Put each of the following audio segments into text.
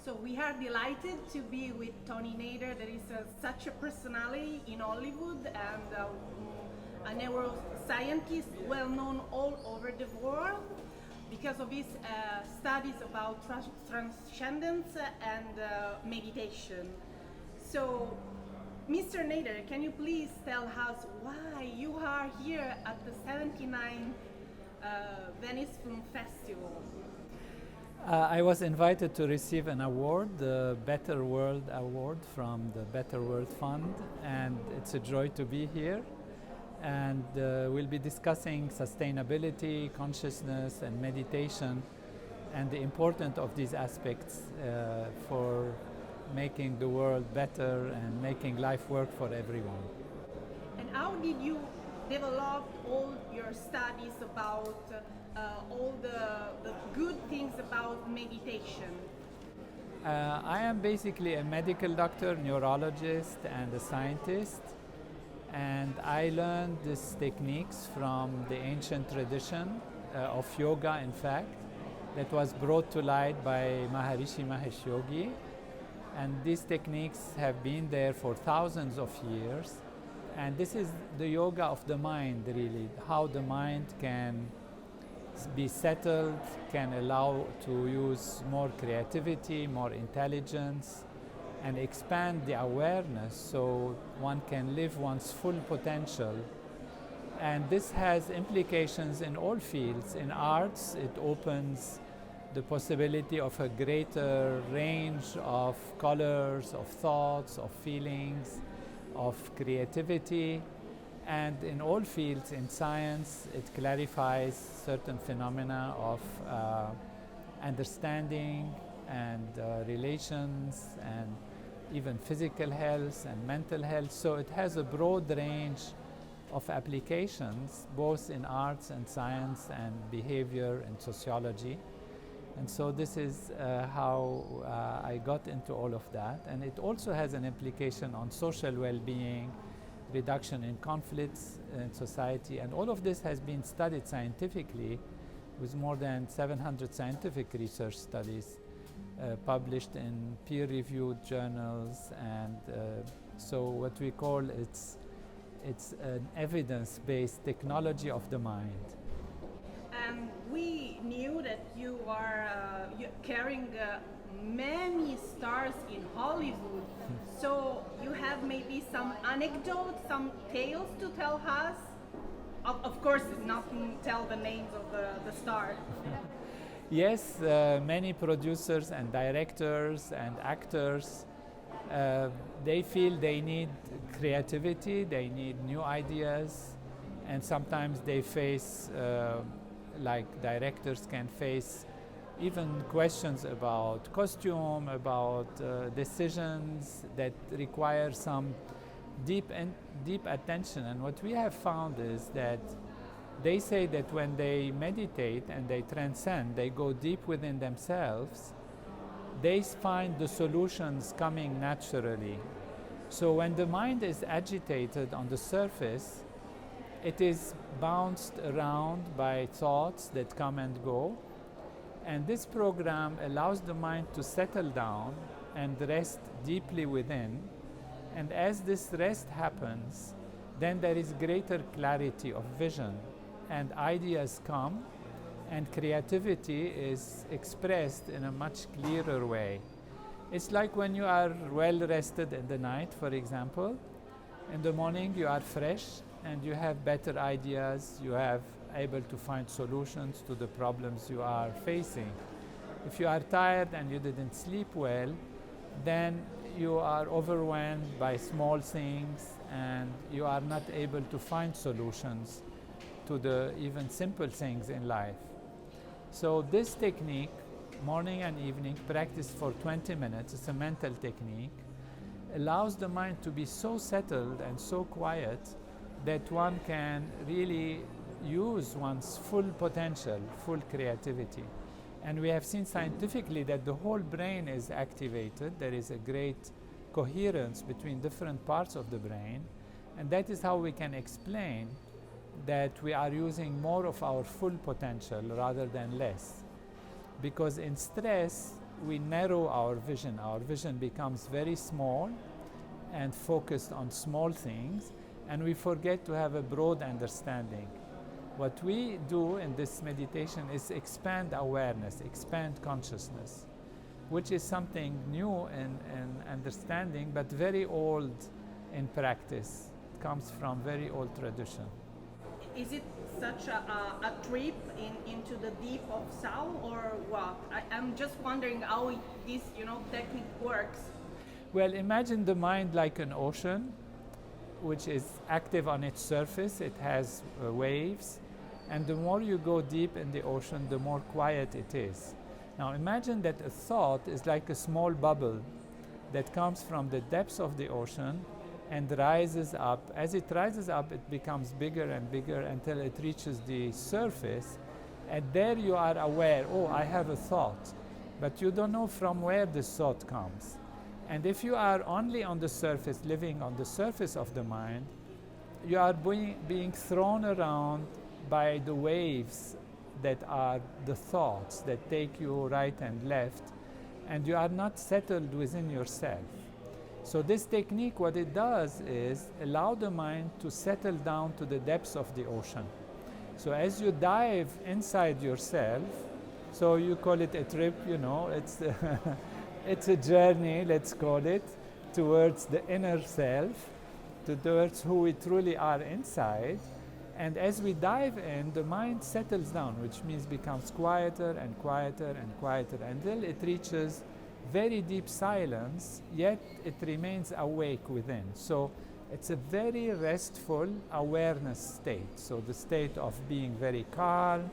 So we are delighted to be with Tony Nader. That is such a personality in Hollywood and a neuroscientist well known all over the world because of his studies about transcendence and meditation. So, Mr. Nader, can you please tell us why you are here at the 79th Venice Film Festival? I was invited to receive an award, the Better World Award from the Better World Fund, and it's a joy to be here. And we'll be discussing sustainability, consciousness, and meditation, and the importance of these aspects for making the world better and making life work for everyone. And how did you develop all your studies about all the good things about meditation? I am basically a medical doctor, neurologist, and a scientist. And I learned these techniques from the ancient tradition of yoga, in fact, that was brought to light by Maharishi Mahesh Yogi. And these techniques have been there for thousands of years. And this is the yoga of the mind, really, how the mind can be settled, can allow to use more creativity, more intelligence, and expand the awareness so one can live one's full potential. And this has implications in all fields. In arts, it opens the possibility of a greater range of colors, of thoughts, of feelings, of creativity. And in all fields, in science, it clarifies certain phenomena of understanding and relations and even physical health and mental health. So it has a broad range of applications, both in arts and science and behavior and sociology. And so this is how I got into all of that. And it also has an implication on social well-being, reduction in conflicts in society, and all of this has been studied scientifically with more than 700 scientific research studies published in peer-reviewed journals, and so what we call it's an evidence-based technology of the mind. And we knew that you are carrying many stars in Hollywood. So you have maybe some anecdotes, some tales to tell us? Of course, not tell the names of the stars. Yes, many producers and directors and actors, they feel they need creativity, they need new ideas, and sometimes they face, like directors can face even questions about costume, about decisions that require some deep attention. And what we have found is that they say that when they meditate and they transcend, they go deep within themselves, they find the solutions coming naturally. So when the mind is agitated on the surface, it is bounced around by thoughts that come and go. And this program allows the mind to settle down and rest deeply within. And as this rest happens, then there is greater clarity of vision, and ideas come, and creativity is expressed in a much clearer way. It's like when you are well rested in the night, for example. In the morning you are fresh and you have better ideas, you have able to find solutions to the problems you are facing. If you are tired and you didn't sleep well, then you are overwhelmed by small things and you are not able to find solutions to the even simple things in life. So this technique, morning and evening, practiced for 20 minutes, it's a mental technique, allows the mind to be so settled and so quiet that one can really use one's full potential, full creativity. And we have seen scientifically that the whole brain is activated. There is a great coherence between different parts of the brain. And that is how we can explain that we are using more of our full potential rather than less. Because in stress, we narrow our vision. Our vision becomes very small and focused on small things, and we forget to have a broad understanding. What we do in this meditation is expand awareness, expand consciousness, which is something new in understanding, but very old in practice. It comes from very old tradition. Is it such a trip into the deep of soul, or what? I'm just wondering how this technique works. Well, imagine the mind like an ocean, which is active on its surface. It has waves, and the more you go deep in the ocean, the more quiet it is. Now imagine that a thought is like a small bubble that comes from the depths of the ocean and rises up. As it rises up, it becomes bigger and bigger until it reaches the surface, and there you are aware, oh, I have a thought, but you don't know from where this thought comes. And if you are only on the surface, living on the surface of the mind, you are being thrown around by the waves that are the thoughts that take you right and left, and you are not settled within yourself. So this technique, what it does is allow the mind to settle down to the depths of the ocean. So as you dive inside yourself, so you call it a trip, it's it's a journey, let's call it, towards the inner self, towards who we truly are inside. And as we dive in, the mind settles down, which means becomes quieter and quieter and quieter until it reaches very deep silence, yet it remains awake within. So it's a very restful awareness state. So the state of being very calm,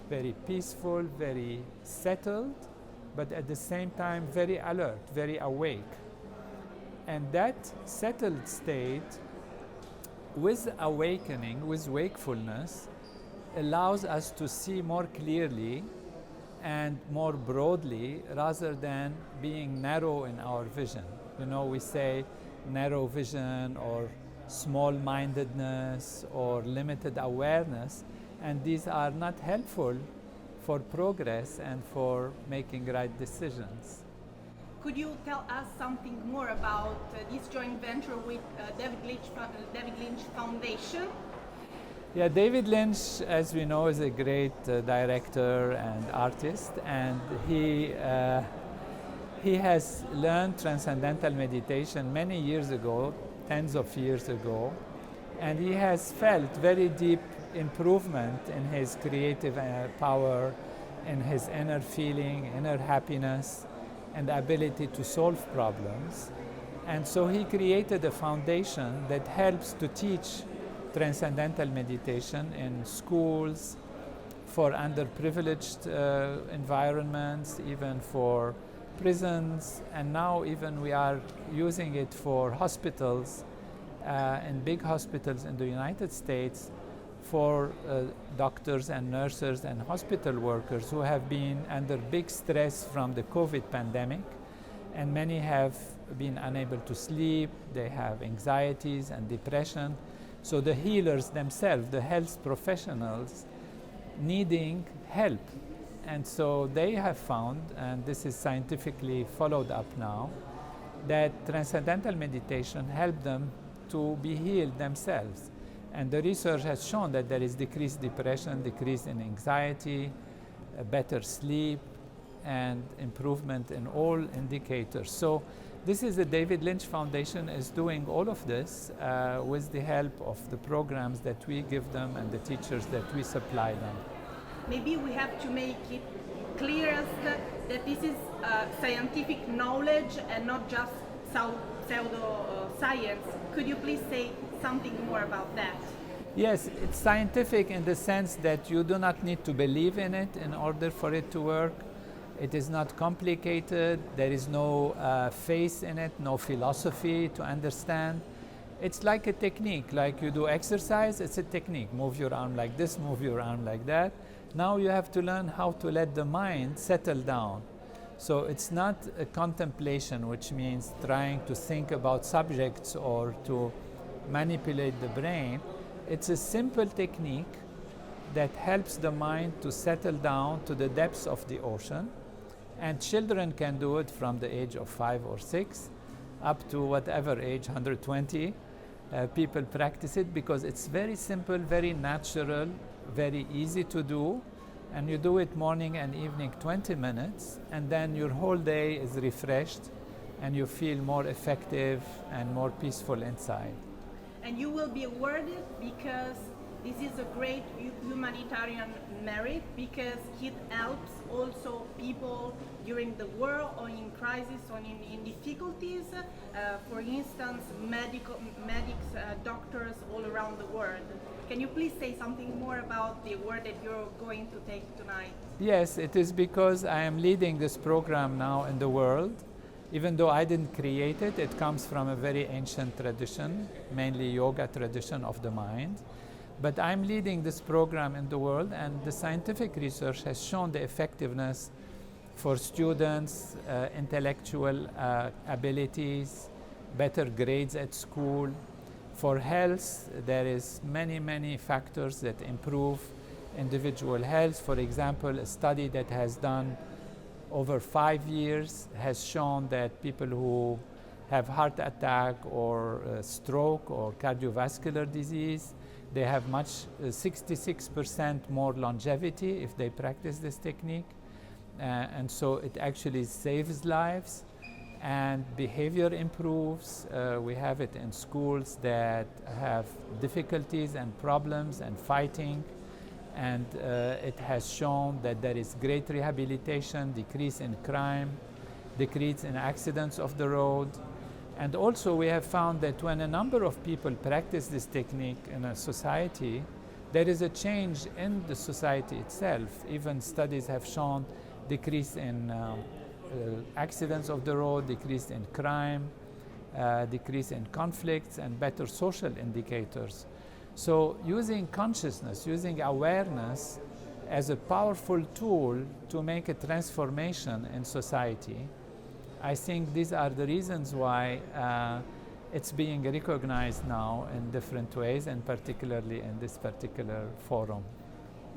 very peaceful, very settled, but at the same time very alert, very awake. And that settled state, with awakening, with wakefulness, allows us to see more clearly and more broadly rather than being narrow in our vision. We say narrow vision or small-mindedness or limited awareness, and these are not helpful for progress and for making right decisions. Could you tell us something more about this joint venture with David Lynch Foundation? Yeah, David Lynch, as we know, is a great director and artist, and he has learned transcendental meditation many years ago, tens of years ago, and he has felt very deep improvement in his creative power, in his inner feeling, inner happiness, and the ability to solve problems. And so he created a foundation that helps to teach transcendental meditation in schools, for underprivileged environments, even for prisons, and now even we are using it for hospitals, in big hospitals in the United States, for doctors and nurses and hospital workers who have been under big stress from the COVID pandemic, and many have been unable to sleep, they have anxieties and depression. So the healers themselves, the health professionals, needing help. And so they have found, and this is scientifically followed up now, that transcendental meditation helped them to be healed themselves. And the research has shown that there is decreased depression, decrease in anxiety, better sleep, and improvement in all indicators. So this is the David Lynch Foundation is doing all of this with the help of the programs that we give them and the teachers that we supply them. Maybe we have to make it clear that this is scientific knowledge and not just pseudo science. Could you please say something more about that? Yes, it's scientific in the sense that you do not need to believe in it in order for it to work. It is not complicated. There is no faith in it, no philosophy to understand. It's like a technique, like you do exercise, it's a technique. Move your arm like this, move your arm like that. Now you have to learn how to let the mind settle down. So it's not a contemplation, which means trying to think about subjects or to manipulate the brain. It's a simple technique that helps the mind to settle down to the depths of the ocean And children can do it from the age of 5 or 6 up to whatever age, 120. People practice it because it's very simple, very natural, very easy to do. And you do it morning and evening, 20 minutes, and then your whole day is refreshed and you feel more effective and more peaceful inside. And you will be awarded because this is a great humanitarian merit, because it helps also people during the war or in crisis or in difficulties. For instance, medics, doctors all around the world. Can you please say something more about the award that you're going to take tonight? Yes, it is because I am leading this program now in the world. Even though I didn't create it, it comes from a very ancient tradition, mainly yoga tradition of the mind. But I'm leading this program in the world, and the scientific research has shown the effectiveness for students, intellectual abilities, better grades at school. For health, there is many factors that improve individual health. For example, a study that has done over 5 years has shown that people who have heart attack or stroke or cardiovascular disease, they have 66% more longevity if they practice this technique. And so it actually saves lives and behavior improves. We have it in schools that have difficulties and problems and fighting. And it has shown that there is great rehabilitation, decrease in crime, decrease in accidents of the road. And also we have found that when a number of people practice this technique in a society, there is a change in the society itself. Even studies have shown decrease in accidents of the road, decrease in crime, decrease in conflicts, and better social indicators. So using consciousness, using awareness as a powerful tool to make a transformation in society, I think these are the reasons why it's being recognized now in different ways, and particularly in this particular forum.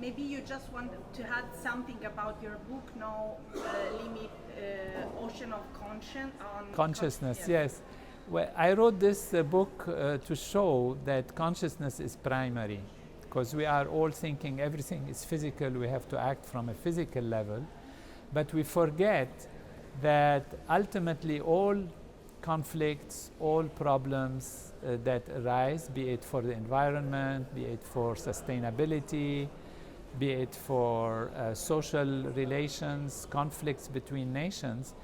Maybe you just want to add something about your book, No Limit, Ocean of Consciousness, yes. Well, I wrote this book to show that consciousness is primary, because we are all thinking everything is physical, we have to act from a physical level, but we forget that ultimately all conflicts, all problems that arise, be it for the environment, be it for sustainability, be it for social relations, conflicts between nations,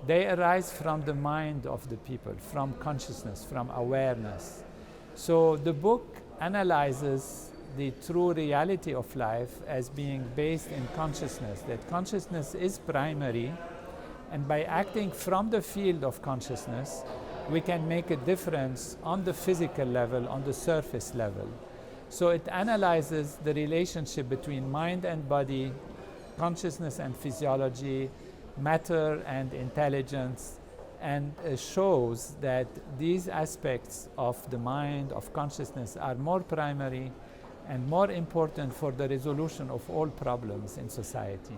they arise from the mind of the people, from consciousness, from awareness. So the book analyzes the true reality of life as being based in consciousness, that consciousness is primary, and by acting from the field of consciousness, we can make a difference on the physical level, on the surface level. So it analyzes the relationship between mind and body, consciousness and physiology, matter and intelligence, and shows that these aspects of the mind, of consciousness, are more primary and more important for the resolution of all problems in society.